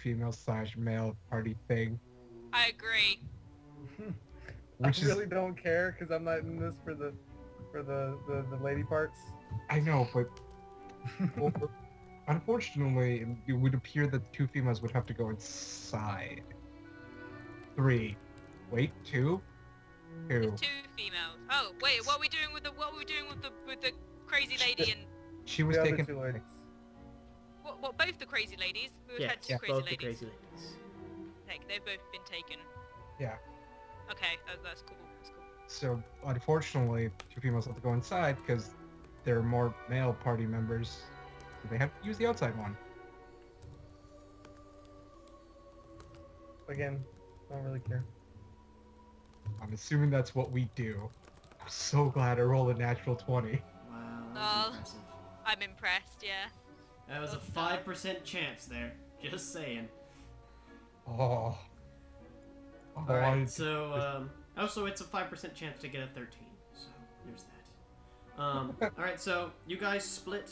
female slash male party thing. I agree. Which I really don't care because I'm not in this for the lady parts. I know, but well, unfortunately, it would appear that 2 females would have to go inside. 3. Wait, 2? 2. There's 2 females. Oh wait, what are we doing with the crazy lady and She was The other taken. 2 ladies. what both the crazy ladies? We had 2 Yes, crazy both the ladies. crazy ladies. They've both been taken. Yeah. Okay, that's cool. That's cool. So unfortunately, 2 females have to go inside because there are more male party members. So they have to use the outside one. Again, I don't really care. I'm assuming that's what we do. I'm so glad I rolled a natural 20. Wow, that was Oh. impressive. I'm impressed. Yeah. That was a 5% chance there. Just saying. Oh. Alright, so, also it's a 5% chance to get a 13, so there's that. Alright, so you guys split,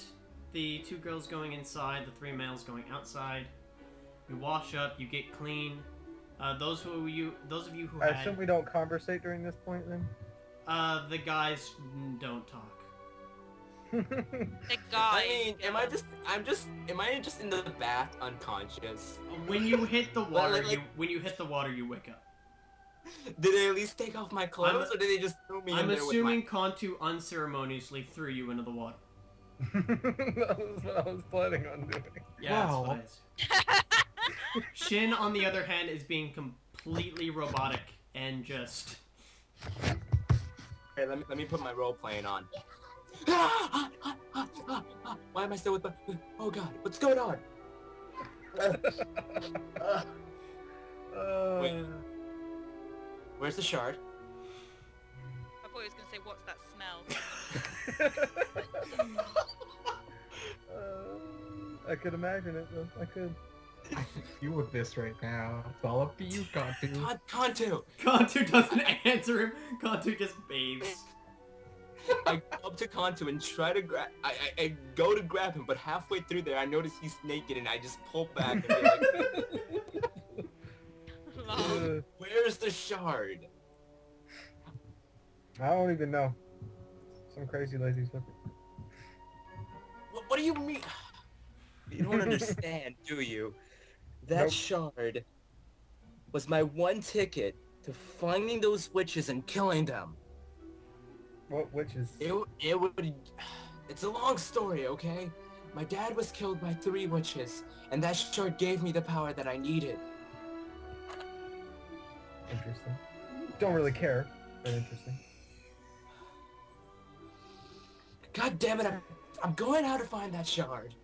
the 2 girls going inside, the 3 males going outside. You wash up, you get clean. Those of you who I had... assume we don't conversate during this point then? the guys don't talk. The guys. I mean, am I just in the bath unconscious? When you hit the water, like- when you hit the water, you wake up. Did they at least take off my clothes, or did they just throw me I'm in there assuming Kontu unceremoniously threw you into the water. That was what I was planning on doing. Yeah, Wow. that's what I assume. Shin, on the other hand, is being completely robotic and just... Okay, let me put my role playing on. Why am I still with the... Oh god, what's going on? Wait. Where's the shard? I thought he was gonna say, "What's that smell?" I could imagine it though. I could. I can deal with this right now. It's all up to you, Kontu. Kontu! Kontu doesn't answer him. Kontu just bathes. I go up to Kontu and try to grab... I go to grab him, but halfway through there, I notice he's naked, and I just pull back and be like... Where's the shard? I don't even know. Some crazy lazy slipper. What do you mean? You don't understand, do you? That Nope. shard was my one ticket to finding those witches and killing them. What witches? It would... It's a long story, okay? My dad was killed by 3 witches, and that shard gave me the power that I needed. Interesting. Don't really care, but interesting. God damn it, I'm going out to find that shard.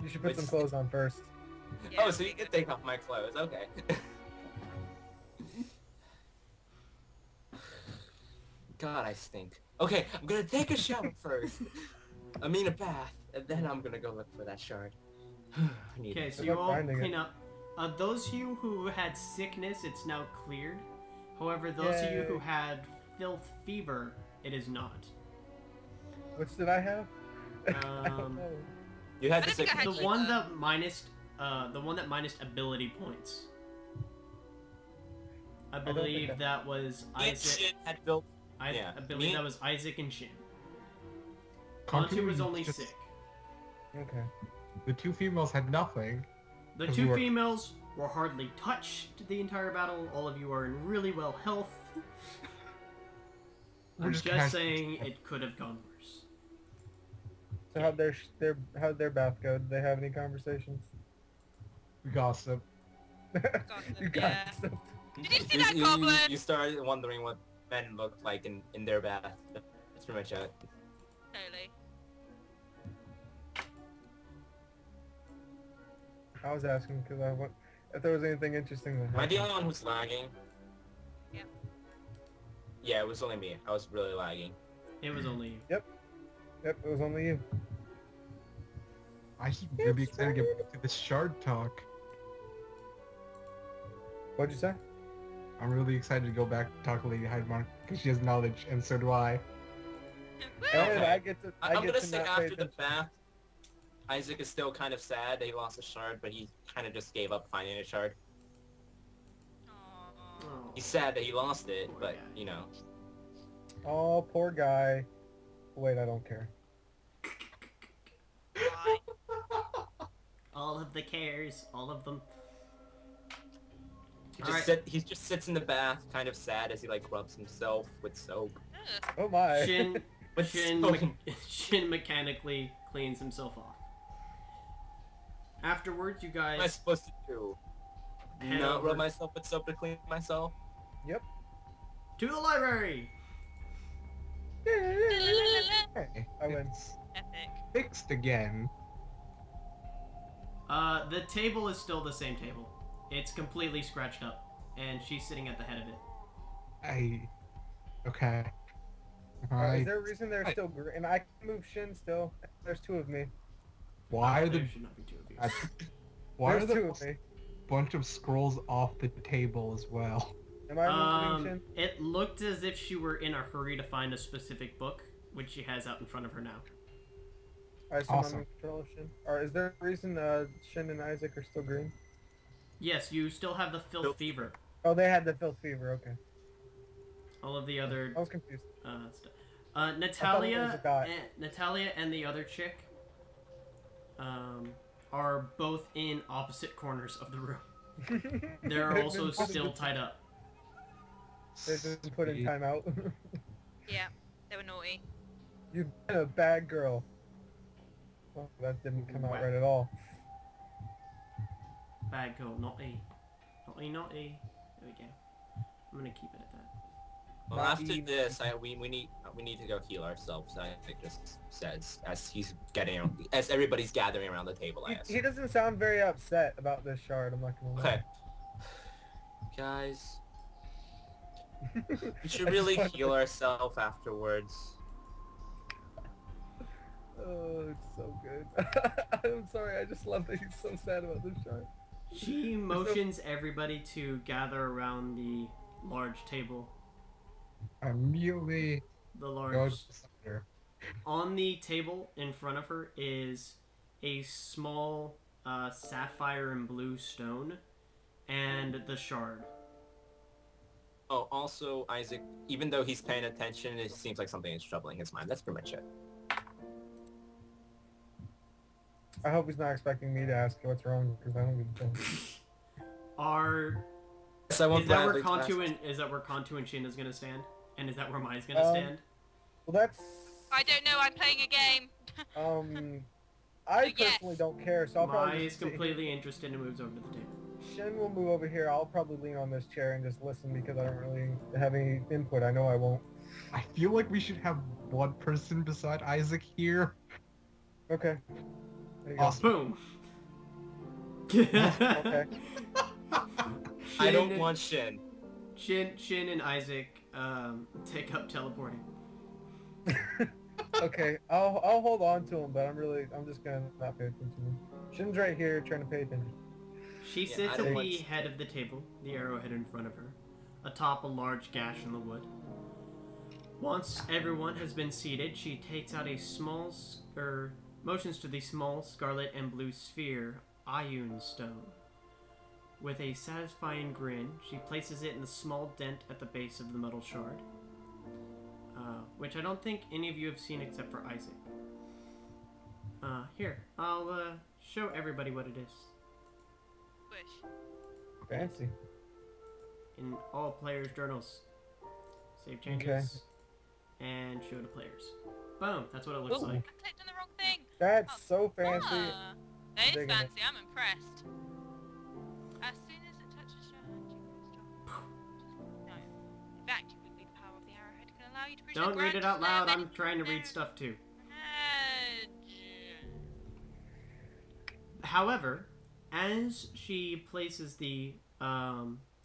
You should put Wait, some clothes on first. Yeah. Oh, so you can take off my clothes, okay. God, I stink. Okay, I'm gonna take a shower first. I mean a bath, and then I'm gonna go look for that shard. I need Okay, it. so Good you luck all finding clean it. up. Those of you who had sickness, it's now cleared. However, those of you who Yay. had filth fever, it is not. Which did I have? I don't Um, know. You had I to don't think say I had The like one a- that minus, ability points. I don't think believe I- that was eat Isaac. shit at built. I Yeah. believe Me? that was Isaac and Shin. Kontu Kontu was is only just- sick. Okay. The 2 females had nothing. The Because 2 we were- females were hardly touched the entire battle. All of you are in really well health. We're I'm just just casual- saying it could have gone worse. So how'd their bath go? Did they have any conversations? Gossip. You yeah. gossiped. Did you see that goblin? You started wondering what men looked like in their bath. That's pretty much it. Totally. I was asking because I want if there was anything interesting that Am I the happened. only one who's lagging? Yeah. Yeah, it was only me. I was really lagging. It was only you. Yep, it was only you. I'm really excited to get back to this shard talk. What'd you say? I'm really excited to go back to talk to Lady Hiedmarch because she has knowledge, and so do I. And Okay. I get to. I'm get gonna to say not pay after the attention. bath, Isaac is still kind of sad that he lost a shard, but he kind of just gave up finding a shard. Aw. Oh. He's sad that he lost it, Poor but guy. you know. Oh, poor guy. Wait, I don't care. Why? All of the cares, all of them. He just sits in the bath, kind of sad as he like rubs himself with soap. Ugh. Oh my. Shin, With Shin, soap. Shin mechanically cleans himself off. Afterwards, you What am I guys supposed to do? head Not over rub myself with soap to clean myself? Yep. to the library. Hey, I win. it's Epic. fixed again. The table is still the same table. It's completely scratched up, and she's sitting at the head of it. Okay. Is Alright. there a reason they're still green? And I can move Shin still. There's two of me. Why are There the should not be two of you. why are There's two of the me. bunch of scrolls off the table as well? Am I moving Shin? It looked as if she were in a hurry to find a specific book, which she has out in front of her now. I assume Awesome. I'm in control of Shin. Or is there a reason Shin and Isaac are still green? Yes, you still have the filth fever. Oh, they had the filth fever. Okay. All of the other I was confused. stuff. it was Natalia, a guy. Natalia, and the other chick, are both in opposite corners of the room. They're They've also been put in- still tied up. They've been put in Sweet. timeout. Yeah, they were naughty. You've been a bad girl. Oh, that didn't come out Wow. right at all. Bad girl, naughty, naughty, naughty. There we go. I'm gonna keep it at that. Well, Not after even- this, we need to go heal ourselves. I think just says as everybody's gathering around the table. I He assume. doesn't sound very upset about this shard, I'm not gonna lie. Okay, guys, we should I just really wanted heal to- ourselves afterwards. Oh, it's so good. I'm sorry, I just love that he's so sad about this shard. She motions everybody to gather around the large table. Immediately The go large. beside her. On the table in front of her is a small sapphire and blue stone and the shard. Oh, also Isaac, even though he's paying attention, it seems like something is troubling his mind. That's pretty much it. I hope he's not expecting me to ask what's wrong, because I don't give a fuck. Are Yes, I won't is that where gladly Contu ask. and Contu and Shin is gonna stand? And is that where Mai's gonna Um, stand? Well, that's... I don't know, I'm playing a game. I Yes. personally don't care, so I'll Mai probably is just sit completely interested and moves over to the table. here. Shin will move over here. I'll probably lean on this chair and just listen because I don't really have any input. I know I won't. I feel like we should have one person beside Isaac here. Okay. There you go. Awesome. Boom. Okay. I don't want Shin. Shin and Isaac take up teleporting. Okay, I'll hold on to him, but I'm just gonna not pay attention to him. Shin's right here trying to pay attention. She Yeah, sits I at don't the want- head of the table, the arrowhead in front of her, atop a large gash in the wood. Once everyone has been seated, she takes out a motions to the small scarlet and blue sphere, Ioun stone. With a satisfying grin, she places it in the small dent at the base of the metal shard. Which I don't think any of you have seen except for Isaac. Here, I'll show everybody what it is. Wish. Fancy. In all players' journals. Save changes. And show to players. Boom, that's what it looks Ooh. like. I clicked on the wrong thing. That's so fancy. Ah, that is Digging it. fancy, I'm impressed. As soon as it touches your hand, you can stop. No. In fact, you would be the power of the arrowhead can allow you to reach Don't the read it grand out loud, slam I'm trying to read anywhere. stuff too. Edge. However, as she places the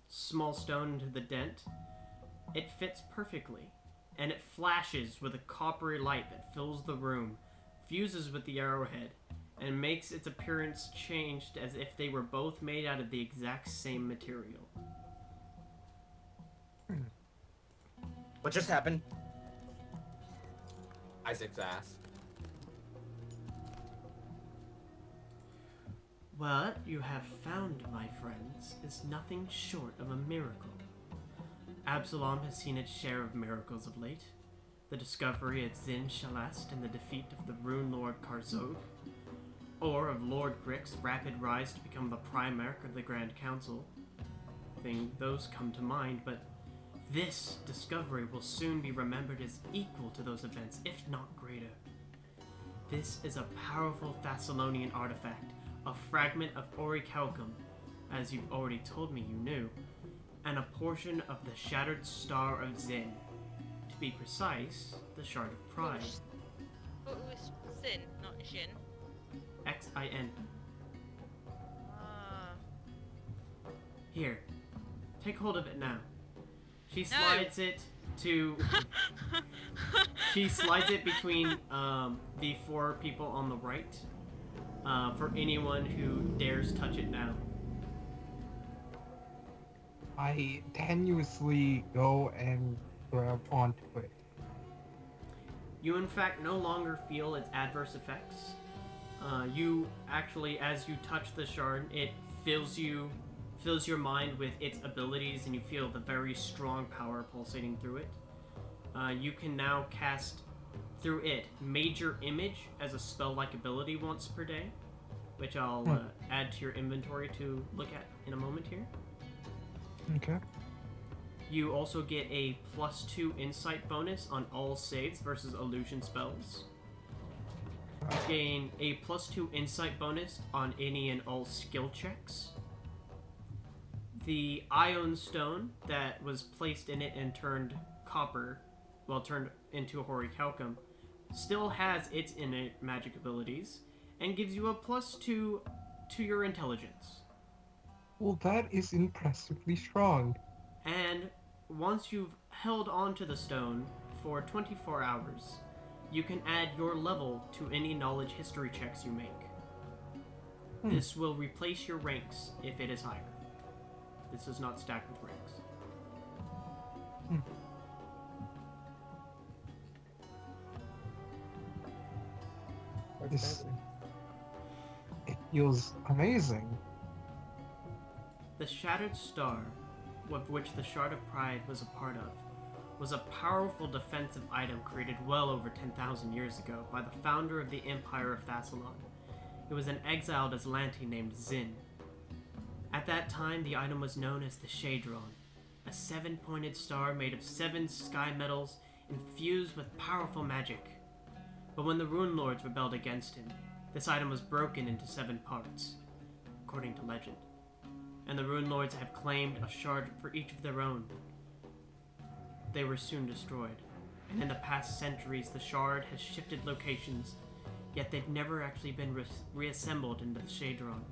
small stone into the dent, it fits perfectly, and it flashes with a coppery light that fills the room, fuses with the arrowhead, and makes its appearance changed as if they were both made out of the exact same material. What just happened? Isaac's ass. What you have found, my friends, is nothing short of a miracle. Absalom has seen its share of miracles of late. The discovery of Zin Shalast and the defeat of the Rune Lord Karzog, or of Lord Grix's rapid rise to become the Primarch of the Grand Council. Those come to mind, but this discovery will soon be remembered as equal to those events, if not greater. This is a powerful Thessalonian artifact, a fragment of Orichalcum, as you've already told me you knew, and a portion of the Shattered Star of Zin. To be precise, the Shard of Pride. But it was Sin, not Jin. Xin. Ah. Here, take hold of it now. She slides it to... She slides it between the 4 people on the right, for anyone who dares touch it now. I tenuously go and grab onto it. You in fact no longer feel its adverse effects. You actually, as you touch the shard, it fills your mind with its abilities, and you feel the very strong power pulsating through it. You can now cast through it Major Image as a spell-like ability once per day, which I'll add to your inventory to look at in a moment here. Okay. You also get a +2 insight bonus on all saves versus illusion spells. You gain a +2 insight bonus on any and all skill checks. The Ion Stone that was placed in it and turned copper, well, turned into a Orichalcum, still has its innate magic abilities and gives you a +2 to your intelligence. Well, that is impressively strong. And once you've held onto the stone for 24 hours, you can add your level to any knowledge history checks you make. This will replace your ranks if it is higher. This is not stacked with ranks. That's fancy. It feels amazing. The Shattered Star, of which the Shard of Pride was a part of, was a powerful defensive item created well over 10,000 years ago by the founder of the Empire of Thassalon. It was an exiled Aslanti named Zin. At that time, the item was known as the Shadron, a 7-pointed star made of 7 sky metals infused with powerful magic. But when the Rune Lords rebelled against him, this item was broken into 7 parts, according to legend. And the Rune Lords have claimed a shard for each of their own. They were soon destroyed, and in the past centuries the shard has shifted locations, yet they've never actually been reassembled into the Shadron.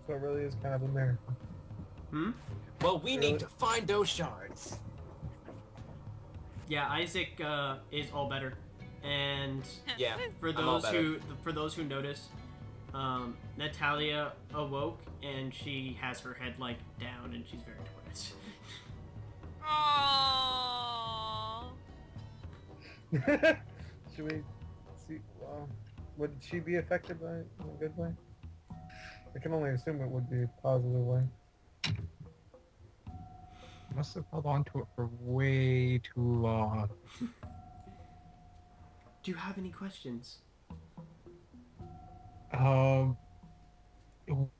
So it really is kind of a miracle. Well, we need to find those shards. Yeah, Isaac is all better, and Yeah, for I'm all those who notice, Natalia awoke and she has her head like down and she's very depressed. Aww. Should we see? Would she be affected by it in a good way? I can only assume it would be a positive way. Must have held on to it for way too long. Do you have any questions?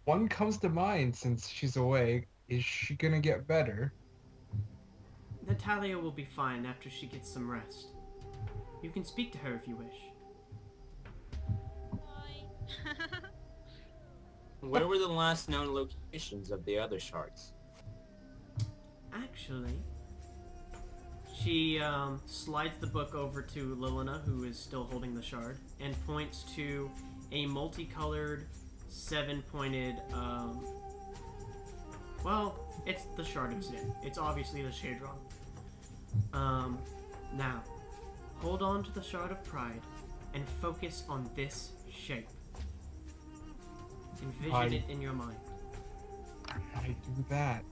One comes to mind since she's awake. Is she gonna get better? Natalia will be fine after she gets some rest. You can speak to her if you wish. Where were the last known locations of the other shards? Actually, she slides the book over to Lilina, who is still holding the shard, and points to a multicolored, 7-pointed, well, it's the Shard of Zin. It's obviously the Shadron. Now, hold on to the Shard of Pride, and focus on this shape. Envision it in your mind. I do that.